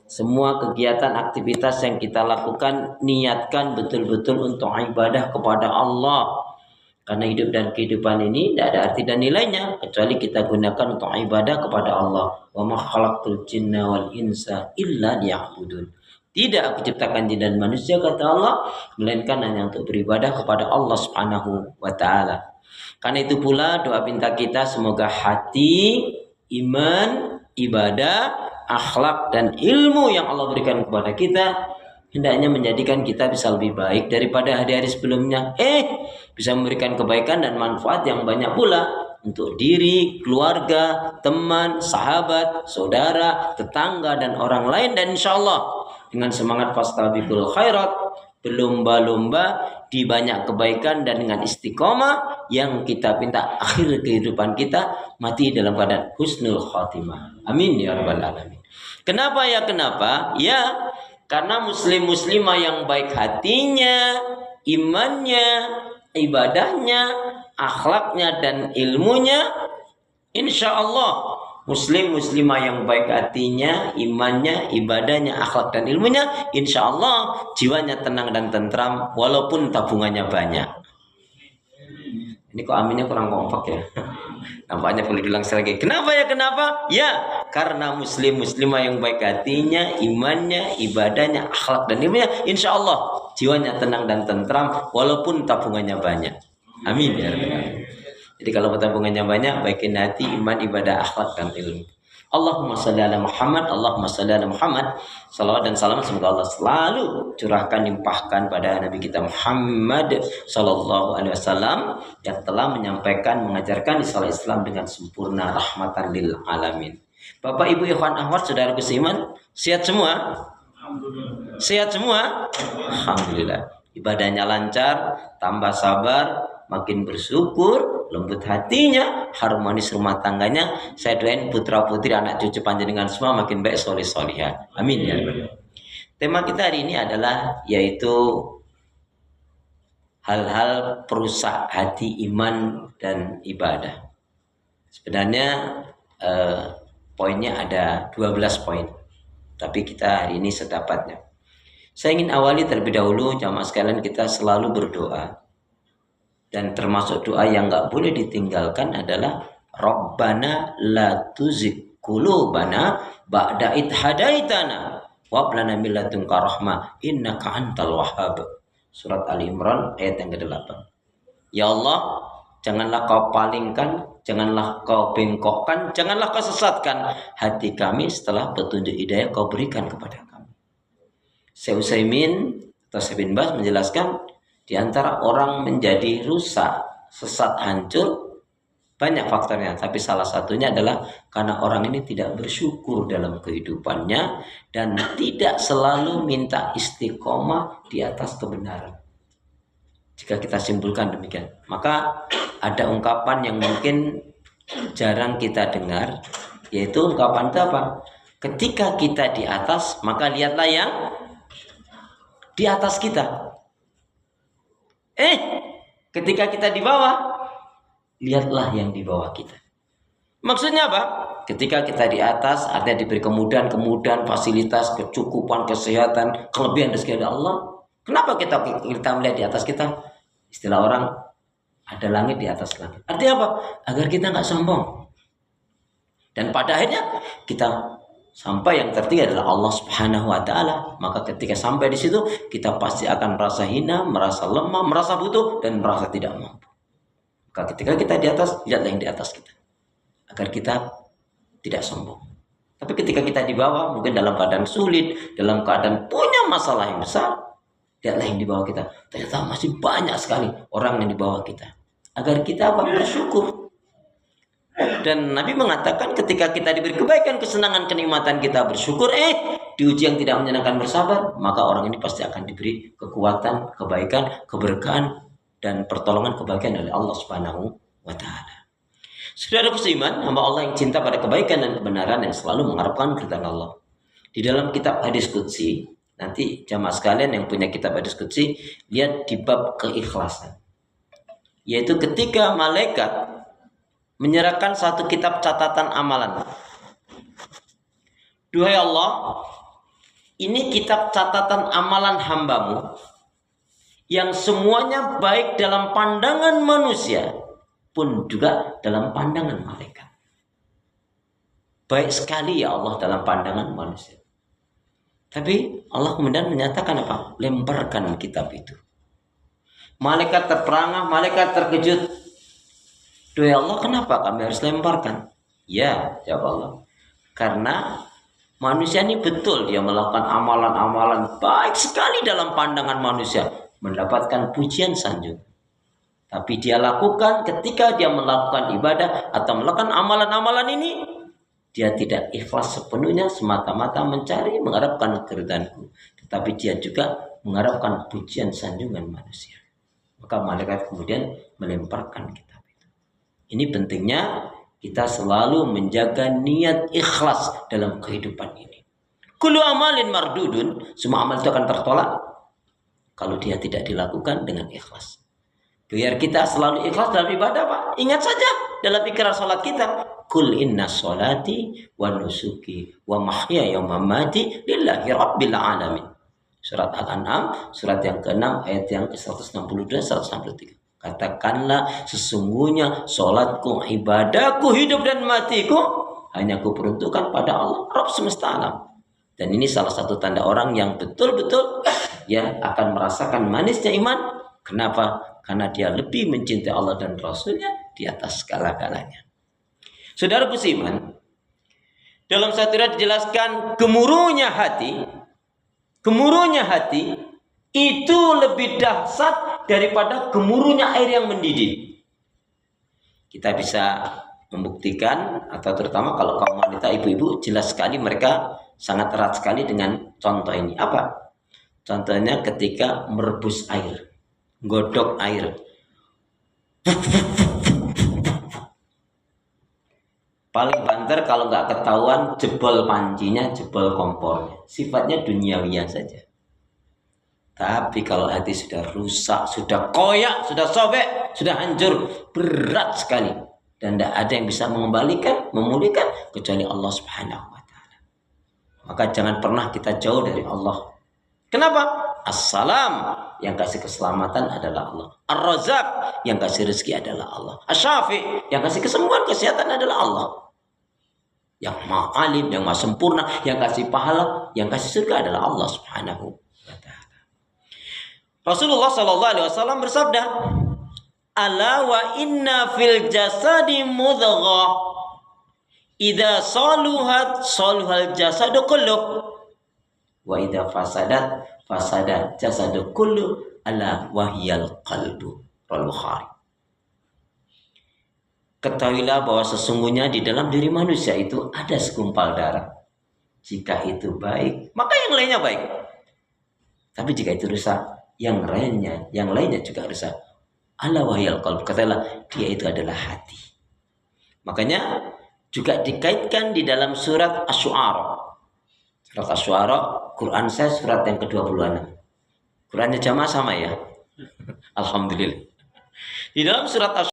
Semua kegiatan aktivitas yang kita lakukan niatkan betul-betul untuk ibadah kepada Allah. Karena hidup dan kehidupan ini tidak ada arti dan nilainya kecuali kita gunakan untuk ibadah kepada Allah. Wa ma khalaqtul jinna wal insa illa liya'budun. Tidak aku ciptakan jin dan manusia kata Allah melainkan hanya untuk beribadah kepada Allah Subhanahu wa taala. Karena itu pula doa pinta kita semoga hati, iman, ibadah, akhlak dan ilmu yang Allah berikan kepada kita hendaknya menjadikan kita bisa lebih baik daripada hari-hari sebelumnya. Bisa memberikan kebaikan dan manfaat yang banyak pula untuk diri, keluarga, teman, sahabat, saudara, tetangga dan orang lain. Dan insya Allah dengan semangat fastabiqul khairat, berlomba-lomba di banyak kebaikan dan dengan istiqomah yang kita minta akhir kehidupan kita mati dalam keadaan husnul khatimah. Amin ya rabbal alamin. Kenapa ya? Kenapa? Ya, karena muslim-muslimah yang baik hatinya, imannya, ibadahnya, akhlaknya dan ilmunya, insya Allah muslim-muslimah yang baik hatinya, imannya, ibadahnya, akhlak dan ilmunya, insya Allah jiwanya tenang dan tentram walaupun tabungannya banyak. Ini kok aminnya kurang kompak ya. Nampaknya perlu diulang lagi. Kenapa ya? Kenapa? Ya, karena muslim-muslimah yang baik hatinya, imannya, ibadahnya, akhlak dan ilmunya, insya Allah jiwanya tenang dan tentram walaupun tabungannya banyak. Amin ya rabbal alamin. Jadi kalau tabungannya banyak, baikin hati, iman, ibadah, akhlak dan ilmu. Allahumma salli ala Muhammad, Allahumma salli ala Muhammad. Salawat dan salam semoga Allah selalu curahkan, limpahkan pada Nabi kita Muhammad sallallahu alaihi wasallam yang telah menyampaikan, mengajarkan Islam dengan sempurna, rahmatan lil alamin. Bapak Ibu ikhwan akhwat saudaraku seiman, sehat semua? Sehat semua? Alhamdulillah. Ibadahnya lancar, tambah sabar, makin bersyukur, lembut hatinya, harmonis rumah tangganya. Saya doain putra putri anak cucu panjenengan semua makin baik, soleh solihah. Amin ya. Tema kita hari ini adalah yaitu hal-hal perusak hati iman dan ibadah. Sebenarnya poinnya ada 12 poin, tapi kita hari ini sedapatnya. Saya ingin awali terlebih dahulu jamaah sekalian, kita selalu berdoa. Dan termasuk doa yang gak boleh ditinggalkan adalah Rabbana la tuzigh qulubana ba'da idh hadaitana wa hab lana min ladunka rahmah innaka antal wahhab. Surat Ali Imran ayat yang ke-8. Ya Allah, janganlah kau palingkan, janganlah kau bengkokkan, janganlah kau sesatkan hati kami setelah petunjuk hidayah kau berikan kepada kami. Syekh Utsaimin atau Syekh bin Baz menjelaskan di antara orang menjadi rusak, sesat, hancur banyak faktornya, tapi salah satunya adalah karena orang ini tidak bersyukur dalam kehidupannya dan tidak selalu minta istiqomah di atas kebenaran. Jika kita simpulkan demikian, maka ada ungkapan yang mungkin jarang kita dengar, yaitu ungkapan itu apa? Ketika kita di atas, maka lihatlah yang di atas kita. Ketika kita di bawah, lihatlah yang di bawah kita. Maksudnya apa? Ketika kita di atas, artinya diberi kemudahan, fasilitas, kecukupan, kesehatan, kelebihan rezeki dari Allah. Kenapa kita melihat di atas kita? Istilah orang, ada langit di atas langit. Artinya apa? Agar kita nggak sombong. Dan pada akhirnya kita sampai yang tertinggi adalah Allah Subhanahu wa taala. Maka ketika sampai di situ, kita pasti akan merasa hina, merasa lemah, merasa butuh dan merasa tidak mampu. Maka ketika kita di atas, lihatlah yang di atas kita. Agar kita tidak sombong. Tapi ketika kita di bawah, mungkin dalam keadaan sulit, dalam keadaan punya masalah yang besar, lihatlah yang di bawah kita. Ternyata masih banyak sekali orang yang di bawah kita. Agar kita bersyukur. Dan Nabi mengatakan ketika kita diberi kebaikan, kesenangan, kenikmatan, kita bersyukur, diuji yang tidak menyenangkan bersabar, maka orang ini pasti akan diberi kekuatan, kebaikan, keberkahan dan pertolongan kebahagiaan oleh Allah Subhanahu wa taala. Saudara seiman, hamba Allah yang cinta pada kebaikan dan kebenaran yang selalu mengharapkan keridhaan Allah. Di dalam kitab hadis qudsi, nanti jamaah sekalian yang punya kitab hadis qudsi, lihat di bab keikhlasan. Yaitu ketika malaikat menyerahkan satu kitab catatan amalan. Duhai Allah, ini kitab catatan amalan hambamu yang semuanya baik dalam pandangan manusia pun juga dalam pandangan malaikat. Baik sekali ya Allah dalam pandangan manusia. Tapi Allah kemudian menyatakan apa? Lemparkan kitab itu. Malaikat terperangah, malaikat terkejut. Duh ya Allah, kenapa kami harus lemparkan? Ya, jawab Allah. Karena manusia ini betul dia melakukan amalan-amalan baik sekali dalam pandangan manusia, mendapatkan pujian sanjung. Tapi dia lakukan ketika dia melakukan ibadah atau melakukan amalan-amalan ini, dia tidak ikhlas sepenuhnya semata-mata mencari mengharapkan keridhaanku, tetapi dia juga mengharapkan pujian sanjungan manusia. Maka malaikat kemudian melemparkan kitab itu. Ini pentingnya kita selalu menjaga niat ikhlas dalam kehidupan ini. Kullu amalin mardudun, semua amal itu akan tertolak kalau dia tidak dilakukan dengan ikhlas. Biar kita selalu ikhlas dalam ibadah, Pak. Ingat saja dalam ikrar salat kita, kul inna sholati wa nusuki wa mahyaya wa mamati lillahi rabbil alamin. Surat Al-An'am, surat yang ke-6 ayat yang ke-162 163. Katakanlah sesungguhnya salatku, ibadahku, hidup dan matiku hanya kuperuntukkan pada Allah, Rabb semesta alam. Dan ini salah satu tanda orang yang betul-betul ya akan merasakan manisnya iman. Kenapa? Karena dia lebih mencintai Allah dan Rasulnya di atas segala-galanya. Saudara busiman, dalam satu ayat dijelaskan gemuruhnya hati itu lebih dahsyat daripada gemuruhnya air yang mendidih. Kita bisa membuktikan, atau terutama kalau kaum wanita, ibu-ibu, jelas sekali mereka sangat erat sekali dengan contoh ini. Apa? Contohnya ketika merebus air, godok air. Paling banter kalau nggak ketahuan jebol pancinya, jebol kompornya. Sifatnya duniawiya saja. Tapi kalau hati sudah rusak, sudah koyak, sudah sobek, sudah hancur, berat sekali. Dan tidak ada yang bisa mengembalikan, memulihkan kecuali Allah Subhanahu wa Ta'ala. Maka jangan pernah kita jauh dari Allah. Kenapa? As-salam, yang kasih keselamatan adalah Allah. Ar-Razak, yang kasih rezeki adalah Allah. Asy-Syafi, yang kasih kesembuhan, kesehatan adalah Allah. Yang maha alim, yang maha sempurna, yang kasih pahala, yang kasih surga adalah Allah Subhanahu wa Ta'ala. Rasulullah SAW bersabda, ala wa inna fil jasadi mudghah idza saluhat saluhal jasadu kullu wa idza fasadat fasada jasadu kullu ala wahyal qalbu. Al-Bukhari. Ketahuilah bahwa sesungguhnya di dalam diri manusia itu ada segumpal darah. Jika itu baik, maka yang lainnya baik. Tapi jika itu rusak, yang lainnya juga rusak. Ala wahyal qalb, katalah dia itu adalah hati. Makanya juga dikaitkan di dalam surat Asy-Syu'ara. Surat Asy-Syu'ara, Quran saya surat yang ke-26. Qurannya jamaah sama ya. Alhamdulillah. Di dalam surat